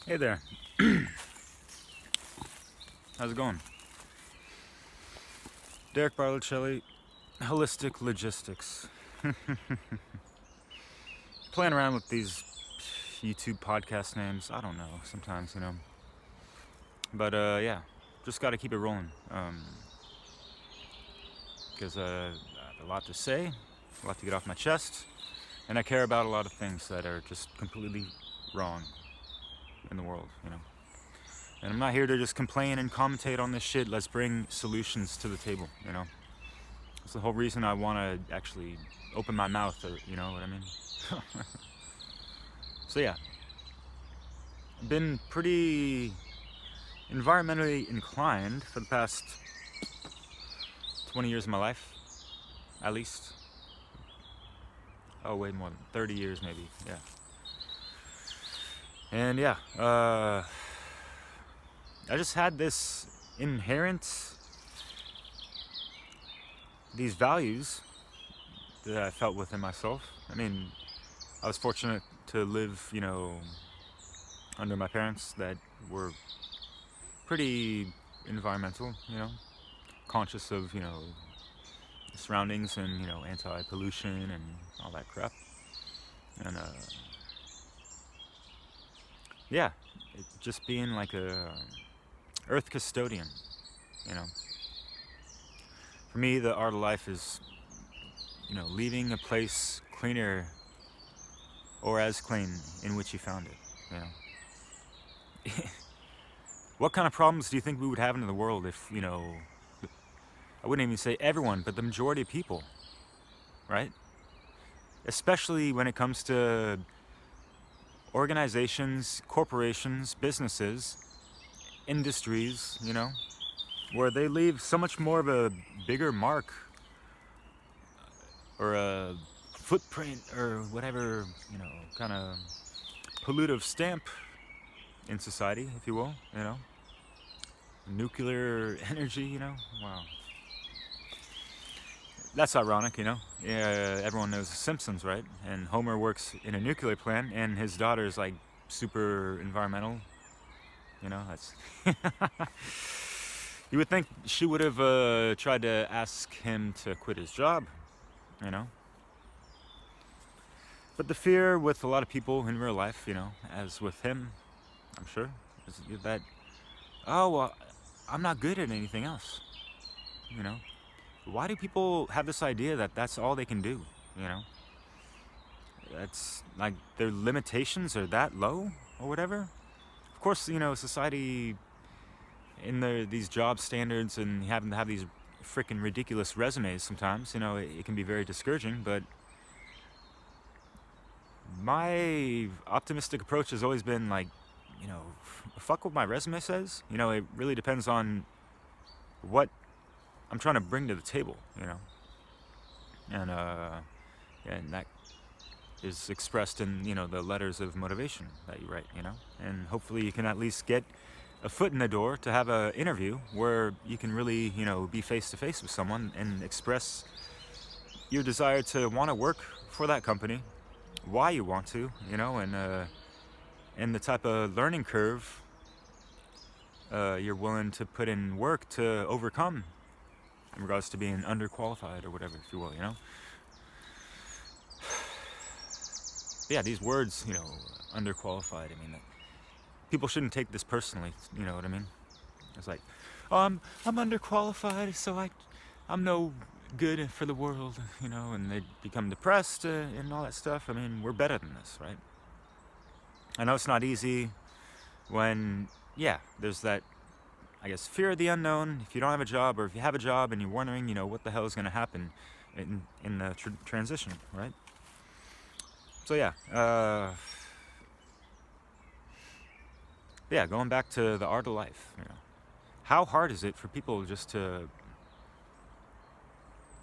Hey there. How's it going? Derek Barlocelli, Holistic Logistics. Playing around with these YouTube podcast names. I don't know, sometimes, But yeah, just got to keep it rolling. Because I have a lot to say, a lot to get off my chest, and I care about a lot of things that are just completely wrong in the world. And I'm not here to just complain and commentate on this shit. Let's bring solutions to the table. That's the whole reason I want to actually open my mouth, you know what I mean? So yeah, been pretty environmentally inclined for the past 20 years of my life, at least. Oh, way more than 30 years maybe, yeah. And yeah, I just had this inherent, these values that I felt within myself. I mean, I was fortunate to live, under my parents that were pretty environmental, conscious of, surroundings and, anti-pollution and all that crap. And, yeah, it just being like a earth custodian, you know. For me, the art of life is, leaving a place cleaner or as clean in which you found it, What kind of problems do you think we would have in the world if, I wouldn't even say everyone, but the majority of people, right? Especially when it comes to organizations, corporations, businesses, industries, where they leave so much more of a bigger mark or a footprint or whatever, kind of pollutive stamp in society, if you will, nuclear energy, wow. That's ironic, Yeah, everyone knows The Simpsons, right? And Homer works in a nuclear plant, and his daughter is like super environmental. That's. You would think she would have tried to ask him to quit his job, you know. But the fear with a lot of people in real life, as with him, I'm sure, is that, oh, well, I'm not good at anything else, Why do people have this idea that that's all they can do, That's like their limitations are that low or whatever. Of course, society in these job standards and having to have these freaking ridiculous resumes sometimes, it can be very discouraging, but my optimistic approach has always been like, fuck what my resume says. It really depends on what I'm trying to bring to the table, and that is expressed in, the letters of motivation that you write, and hopefully you can at least get a foot in the door to have an interview where you can really, be face to face with someone and express your desire to want to work for that company, why you want to, and the type of learning curve you're willing to put in work to overcome in regards to being underqualified or whatever, if you will, But yeah, these words, underqualified, I mean, people shouldn't take this personally, you know what I mean? It's like, oh, I'm underqualified, so I'm no good for the world, and they become depressed and all that stuff. I mean, we're better than this, right? I know it's not easy when, yeah, there's that, I guess, fear of the unknown. If you don't have a job, or if you have a job and you're wondering, what the hell is going to happen in the transition, right? So yeah, going back to the art of life, how hard is it for people just to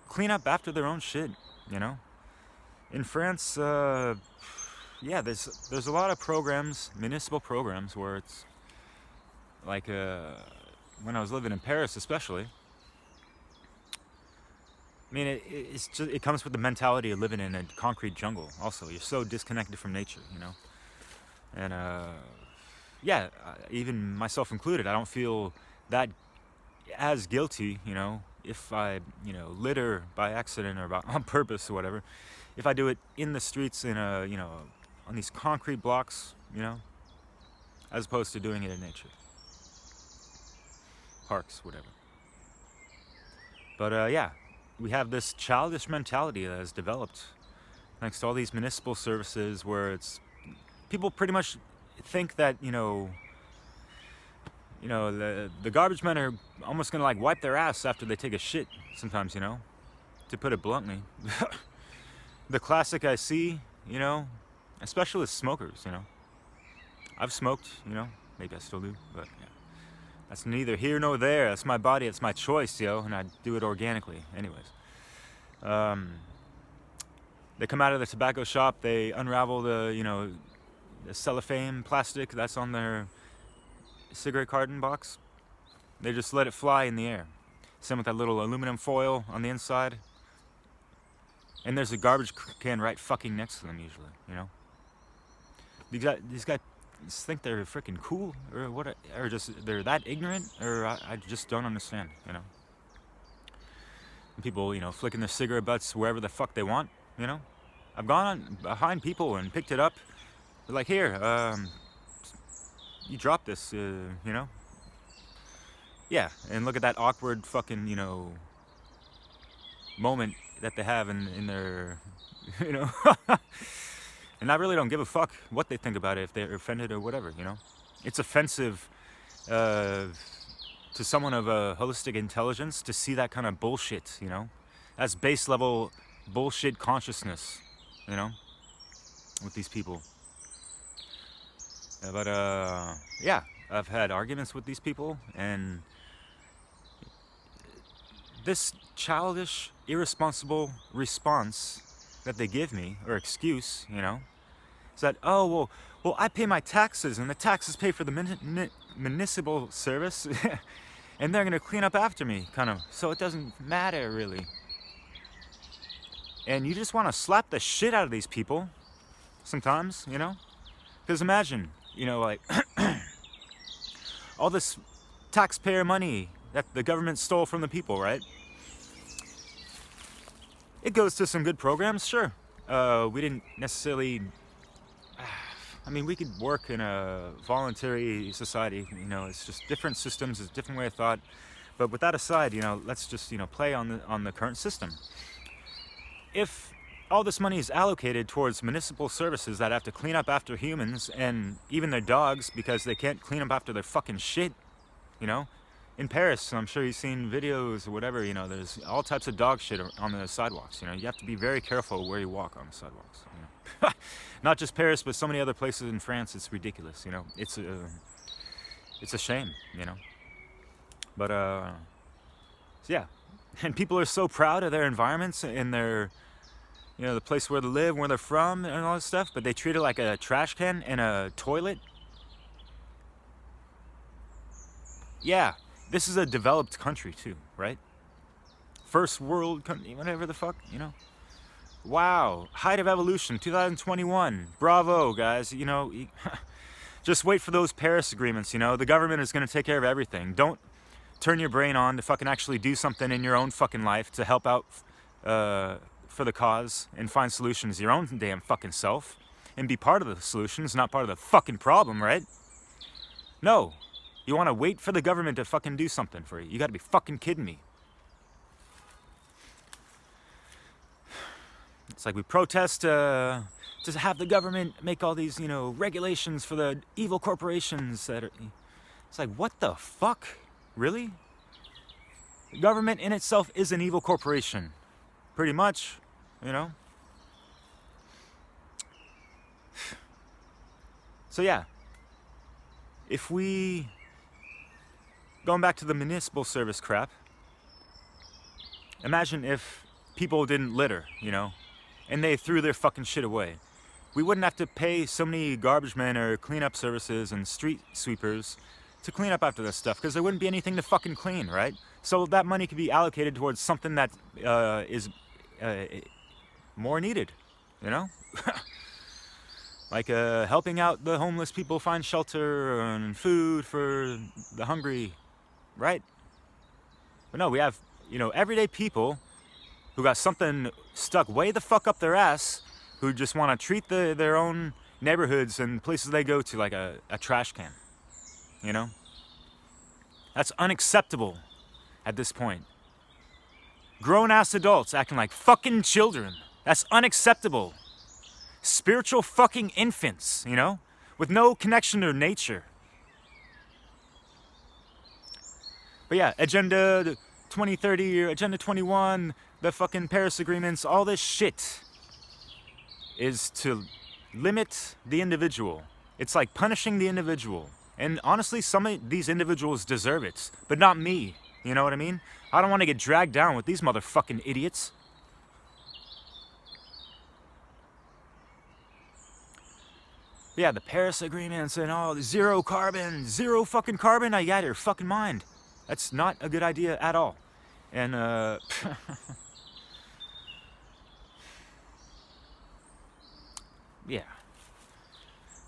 clean up after their own shit, In France, there's a lot of programs, municipal programs, where it's like, when I was living in Paris especially, I mean, it comes with the mentality of living in a concrete jungle also. You're so disconnected from nature, and yeah, even myself included, I don't feel that as guilty, you know, if I, you know, litter by accident or on purpose or whatever. If I do it in the streets in a, you know, on these concrete blocks, you know, as opposed to doing it in nature, parks, whatever. But yeah, we have this childish mentality that has developed thanks to all these municipal services where it's people pretty much think that, you know, the garbage men are almost gonna like wipe their ass after they take a shit sometimes, you know, to put it bluntly. The classic I see, you know, especially with smokers, you know. I've smoked, you know, maybe I still do, but yeah. That's neither here nor there. That's my body, it's my choice, yo, and I do it organically, anyways. They come out of the tobacco shop, they unravel the, you know, the cellophane plastic that's on their cigarette carton box. They just let it fly in the air. Same with that little aluminum foil on the inside. And there's a garbage can right fucking next to them usually, you know. These guys think they're freaking cool or what, or just they're that ignorant, or I just don't understand, you know. And people, you know, flicking their cigarette butts wherever the fuck they want, you know. I've gone on behind people and picked it up. They're like, here, you dropped this, you know. Yeah, and look at that awkward fucking, you know, moment that they have in their, you know. And I really don't give a fuck what they think about it, if they're offended or whatever, you know. It's offensive to someone of a holistic intelligence to see that kind of bullshit, you know. That's base level bullshit consciousness, you know, with these people. But yeah, I've had arguments with these people, and this childish, irresponsible response that they give me, or excuse, you know, is that, oh, well, I pay my taxes, and the taxes pay for the municipal service, and they're gonna clean up after me, kind of, so it doesn't matter, really. And you just want to slap the shit out of these people, sometimes, you know, because imagine, you know, like, all this taxpayer money that the government stole from the people, right? It goes to some good programs, sure. We didn't necessarily, I mean, we could work in a voluntary society, you know, it's just different systems, it's a different way of thought. But with that aside, you know, let's just, you know, play on the current system. If all this money is allocated towards municipal services that have to clean up after humans and even their dogs because they can't clean up after their fucking shit, you know? In Paris, I'm sure you've seen videos or whatever, you know, there's all types of dog shit on the sidewalks, you know? You have to be very careful where you walk on the sidewalks, you know? Not just Paris, but so many other places in France, it's ridiculous, you know? It's a shame, you know? But, so yeah. And people are so proud of their environments and their, you know, the place where they live, where they're from, and all this stuff, but they treat it like a trash can and a toilet. Yeah, this is a developed country too, right? First world country, whatever the fuck, you know. Wow, height of evolution, 2021. Bravo, guys. You know, just wait for those Paris agreements, you know. The government is going to take care of everything. Don't turn your brain on to fucking actually do something in your own fucking life to help out for the cause and find solutions your own damn fucking self and be part of the solutions, not part of the fucking problem, right? No. You want to wait for the government to fucking do something for you. You got to be fucking kidding me. It's like we protest to have the government make all these, you know, regulations for the evil corporations that are... It's like, what the fuck? Really? The government in itself is an evil corporation. Pretty much, you know? So yeah. If we... Going back to the municipal service crap, imagine if people didn't litter, you know, and they threw their fucking shit away. We wouldn't have to pay so many garbage men or cleanup services and street sweepers to clean up after this stuff, because there wouldn't be anything to fucking clean, right? So that money could be allocated towards something that is more needed, you know? Like helping out the homeless people find shelter and food for the hungry, right? But no, we have, everyday people who got something stuck way the fuck up their ass, who just want to treat their own neighborhoods and places they go to like a trash can, That's unacceptable at this point. Grown-ass adults acting like fucking children. That's unacceptable. Spiritual fucking infants, with no connection to nature. But yeah, Agenda 2030 or Agenda 21, the fucking Paris agreements, all this shit is to limit the individual. It's like punishing the individual. And honestly, some of these individuals deserve it, but not me. You know what I mean? I don't want to get dragged down with these motherfucking idiots. Yeah, the Paris agreements and all, zero fucking carbon, I got your fucking mind. That's not a good idea at all. And, yeah.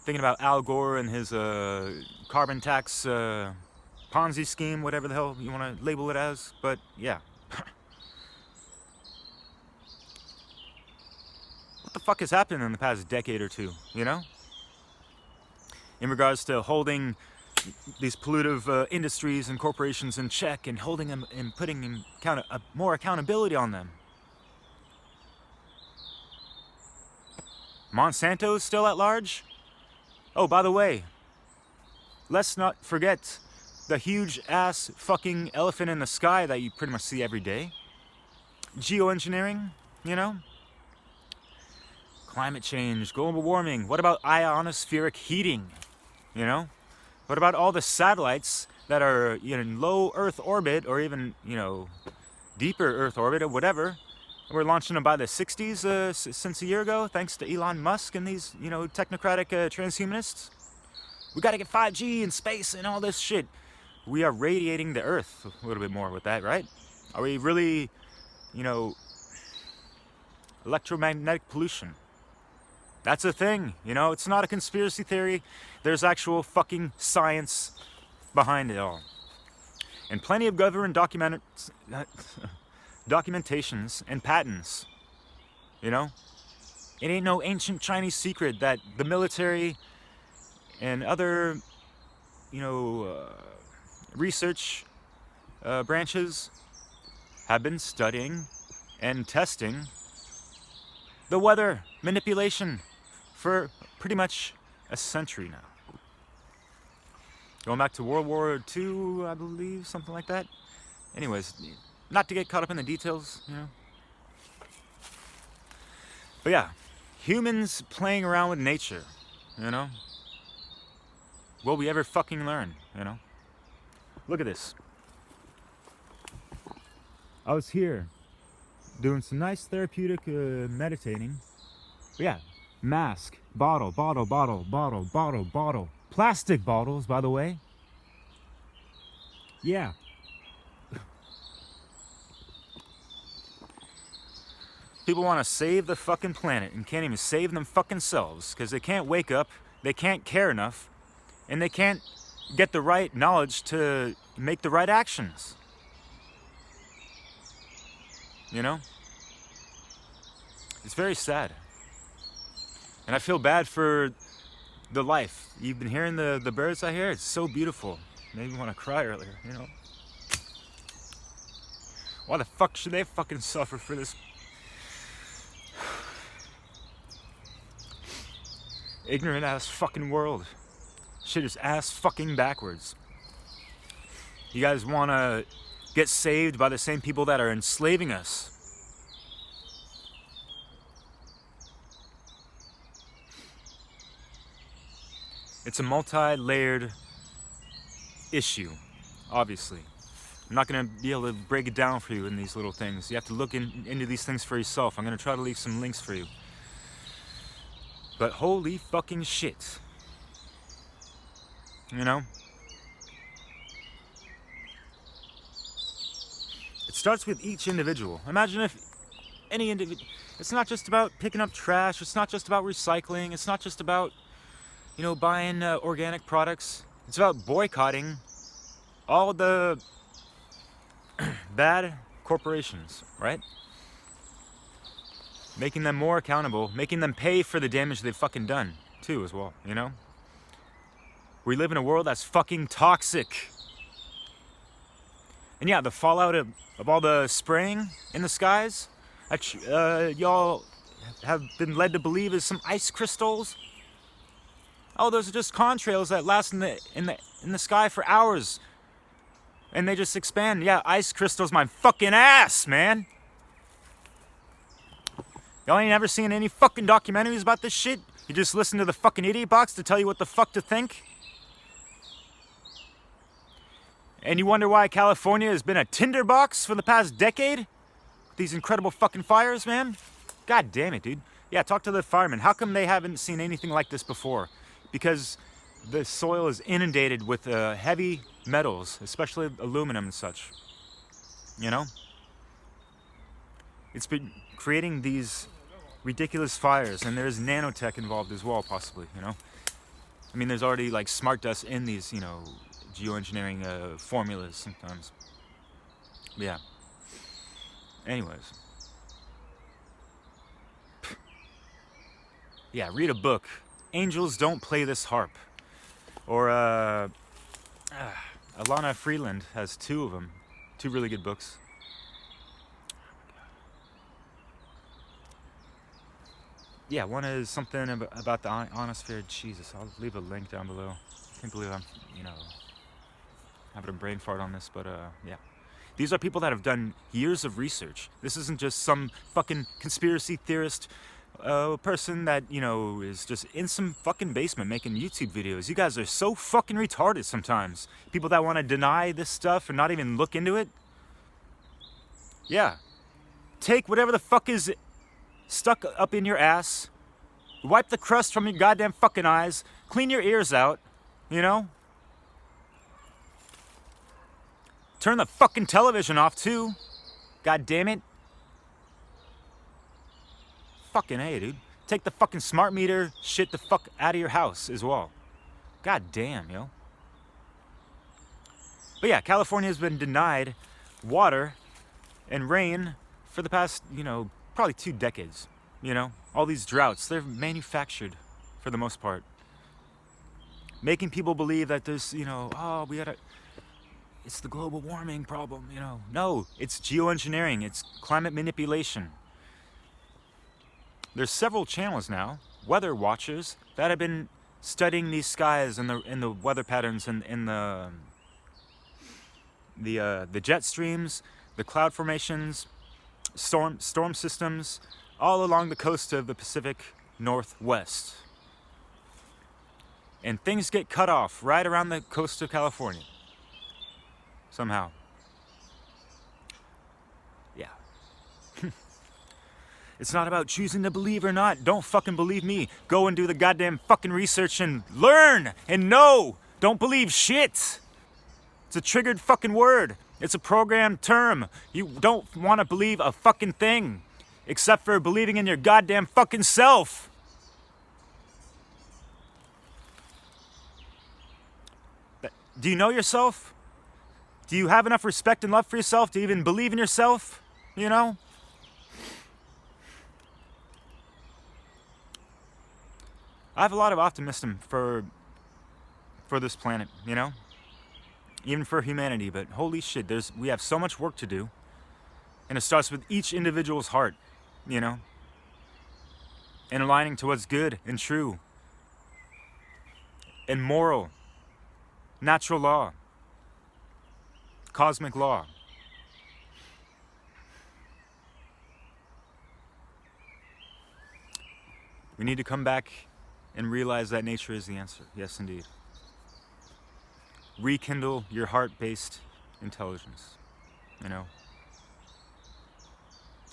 Thinking about Al Gore and his carbon tax Ponzi scheme, whatever the hell you want to label it as, but yeah. What the fuck has happened in the past decade or two, In regards to holding these pollutive industries and corporations in check and holding them and putting more accountability on them. Monsanto's still at large? Oh, by the way, let's not forget the huge ass fucking elephant in the sky that you pretty much see every day. Geoengineering, Climate change, global warming. What about ionospheric heating? What about all the satellites that are in low Earth orbit or even, deeper Earth orbit or whatever? We're launching them by the 60s since a year ago, thanks to Elon Musk and these, technocratic transhumanists. We got to get 5G in space and all this shit. We are radiating the Earth a little bit more with that, right? Are we really, electromagnetic pollution? That's a thing, it's not a conspiracy theory. There's actual fucking science behind it all. And plenty of government documentations and patents, It ain't no ancient Chinese secret that the military and other, research branches have been studying and testing the weather manipulation for pretty much a century now. Going back to World War II, I believe, something like that. Anyways, not to get caught up in the details, But yeah, humans playing around with nature, Will we ever fucking learn, Look at this. I was here doing some nice therapeutic meditating. But yeah, mask, bottle. Plastic bottles, by the way. Yeah. People want to save the fucking planet and can't even save them fucking selves because they can't wake up, they can't care enough, and they can't get the right knowledge to make the right actions. It's very sad. And I feel bad for the life. You've been hearing the birds I hear? It's so beautiful. Made me want to cry earlier, Why the fuck should they fucking suffer for this? Ignorant ass fucking world. Shit is ass fucking backwards. You guys want to get saved by the same people that are enslaving us. It's a multi-layered issue, obviously. I'm not going to be able to break it down for you in these little things. You have to look into these things for yourself. I'm going to try to leave some links for you. But holy fucking shit. It starts with each individual. Imagine if any individual. It's not just about picking up trash. It's not just about recycling. It's not just about, buying organic products. It's about boycotting all the bad corporations, right? Making them more accountable, making them pay for the damage they've fucking done, too, as well, We live in a world that's fucking toxic. And yeah, the fallout of all the spraying in the skies, y'all have been led to believe is some ice crystals. Oh, those are just contrails that last in the sky for hours. And they just expand. Yeah, ice crystals my fucking ass, man. Y'all ain't ever seen any fucking documentaries about this shit? You just listen to the fucking idiot box to tell you what the fuck to think? And you wonder why California has been a tinderbox for the past decade? These incredible fucking fires, man? God damn it, dude. Yeah, talk to the firemen. How come they haven't seen anything like this before? Because the soil is inundated with heavy metals, especially aluminum and such. It's been creating these ridiculous fires, and there's nanotech involved as well, possibly, I mean, there's already like smart dust in these, geoengineering formulas sometimes. But yeah. Anyways. Yeah, read a book. Angels Don't Play This Harp. Or Alana Freeland has 2 of them. 2 really good books. Yeah, one is something about the ionosphere. Jesus, I'll leave a link down below. I can't believe I'm, having a brain fart on this, but yeah. These are people that have done years of research. This isn't just some fucking conspiracy theorist person that, is just in some fucking basement making YouTube videos. You guys are so fucking retarded sometimes. People that want to deny this stuff and not even look into it. Yeah. Take whatever the fuck is stuck up in your ass, wipe the crust from your goddamn fucking eyes, clean your ears out, Turn the fucking television off too. God damn it. Fucking A, dude. Take the fucking smart meter shit the fuck out of your house as well. God damn, yo. But yeah, California has been denied water and rain for the past, probably 2 decades. All these droughts, they're manufactured for the most part. Making people believe that there's, it's the global warming problem, No, it's geoengineering, it's climate manipulation. There's several channels now, weather watchers, that have been studying these skies and the weather patterns and in the jet streams, the cloud formations, storm systems, all along the coast of the Pacific Northwest. And things get cut off right around the coast of California. Somehow. Yeah. It's not about choosing to believe or not. Don't fucking believe me. Go and do the goddamn fucking research and learn and know. Don't believe shit. It's a triggered fucking word. It's a programmed term. You don't want to believe a fucking thing. Except for believing in your goddamn fucking self. Do you know yourself? Do you have enough respect and love for yourself to even believe in yourself? I have a lot of optimism for this planet, even for humanity, but holy shit, we have so much work to do. And it starts with each individual's heart, and aligning to what's good and true and moral, natural law, cosmic law. We need to come back and realize that nature is the answer. Yes, indeed. Rekindle your heart-based intelligence,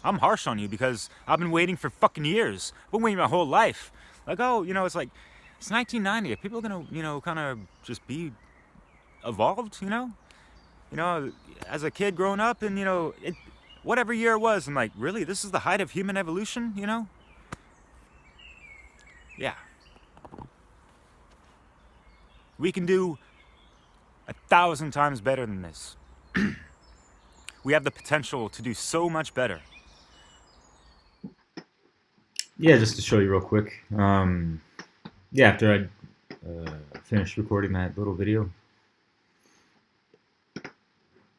I'm harsh on you because I've been waiting for fucking years. I've been waiting my whole life. Like, it's like, it's 1990. Are people gonna, kind of just be evolved, as a kid growing up, and, whatever year it was. I'm like, really? This is the height of human evolution, you know? Yeah. We can do 1,000 times better than this. We have the potential to do so much better. Yeah, just to show you real quick. Yeah, after I finished recording that little video,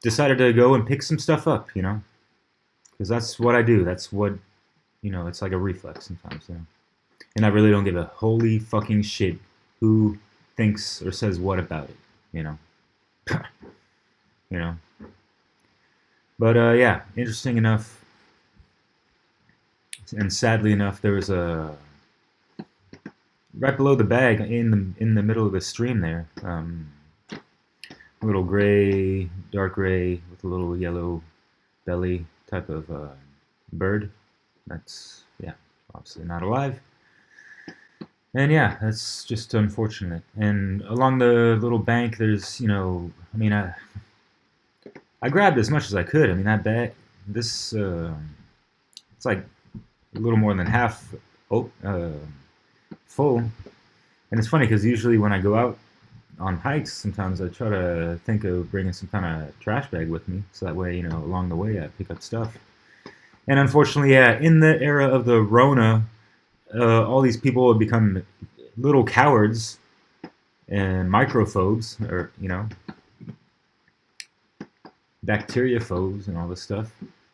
decided to go and pick some stuff up, you know? Because that's what I do. That's what, you know, it's like a reflex sometimes, you know? And I really don't give a holy fucking shit who thinks or says what about it, you know? You know? But, yeah, interesting enough. And sadly enough, there was a... right below the bag, in the middle of the stream there, a little gray, dark gray, with a little yellow belly type of bird. That's, yeah, obviously not alive. And yeah, that's just unfortunate. And along the little bank, there's, you know, I mean, I grabbed as much as I could. I mean, that bag, this, it's like a little more than half full. And it's funny because usually when I go out on hikes, sometimes I try to think of bringing some kind of trash bag with me, so that way, you know, along the way I pick up stuff. And unfortunately, yeah, in the era of the Rona, all these people have become little cowards and microphobes, or, you know, bacteriophobes and all this stuff.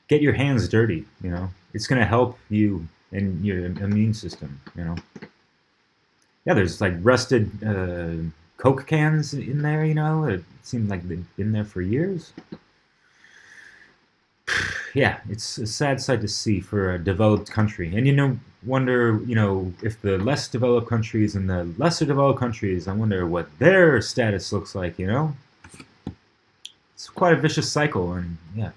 Get your hands dirty, you know. It's going to help you and your immune system, you know. Yeah, there's like rusted Coke cans in there, you know. It seemed like they've been there for years. Yeah, it's a sad sight to see for a developed country. And, you know, wonder, you know, if the less developed countries and the lesser developed countries, I wonder what their status looks like, you know? It's quite a vicious cycle, and yeah.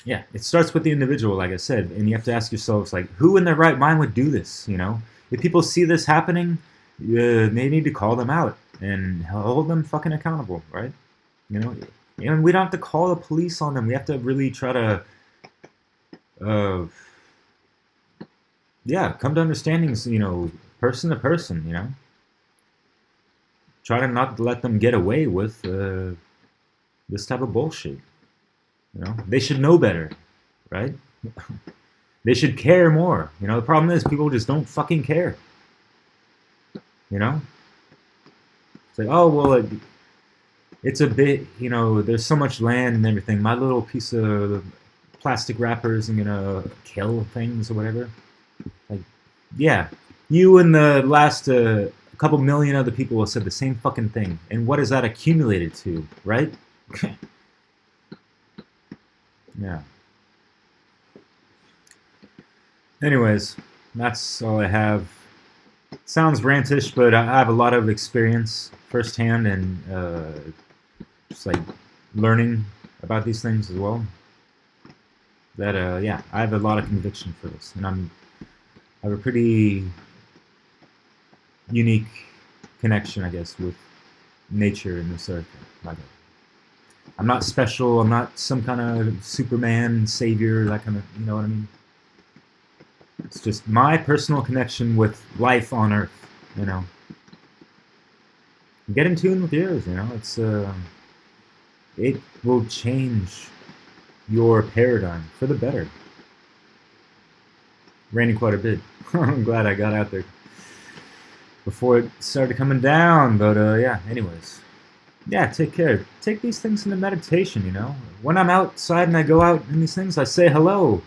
Yeah, it starts with the individual, like I said, and you have to ask yourselves, like, who in their right mind would do this, you know? If people see this happening, they need to call them out and hold them fucking accountable, right? You know, and we don't have to call the police on them. We have to really try to, yeah, come to understandings, you know, person to person, you know? Try to not let them get away with this type of bullshit. You know, they should know better, right? They should care more. You know, the problem is people just don't fucking care. You know? It's like, oh, well, it's a bit, you know, there's so much land and everything. My little piece of plastic wrapper isn't gonna kill things or whatever. Like, yeah, you and the last a couple million other people have said the same fucking thing. And what is that accumulated to, right? Yeah. Anyways, that's all I have. Sounds rantish, but I have a lot of experience firsthand and just like learning about these things as well. That yeah, I have a lot of conviction for this, and I have a pretty unique connection, I guess, with nature and this earth. Like, I'm not special. I'm not some kind of Superman savior, that kind of, you know what I mean? It's just my personal connection with life on Earth, you know. Get in tune with yours, you know. It's it will change your paradigm for the better. Raining quite a bit. I'm glad I got out there before it started coming down, but yeah. Anyways. Yeah, take care. Take these things into meditation, you know. When I'm outside and I go out in these things, I say hello.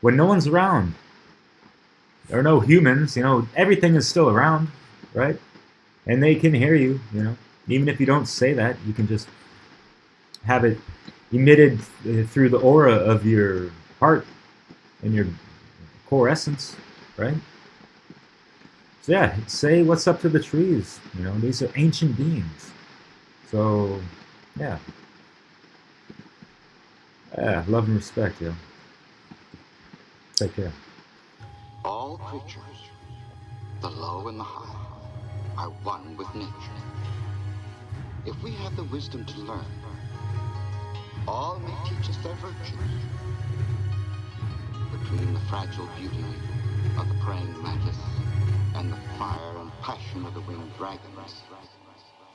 When no one's around. There are no humans, you know. Everything is still around, right? And they can hear you, you know. Even if you don't say that, you can just have it emitted through the aura of your heart and your core essence, right? So yeah, say what's up to the trees, you know. These are ancient beings. So, yeah. Yeah, love and respect, yo. Take care. All creatures, the low and the high, are one with nature. If we have the wisdom to learn, All may teach us their virtues. Between the fragile beauty of the praying mantis and the fire and passion of the winged dragons,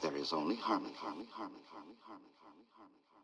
there is only harmony, harmony, harmony, harmony, harmony, harmony, harmony.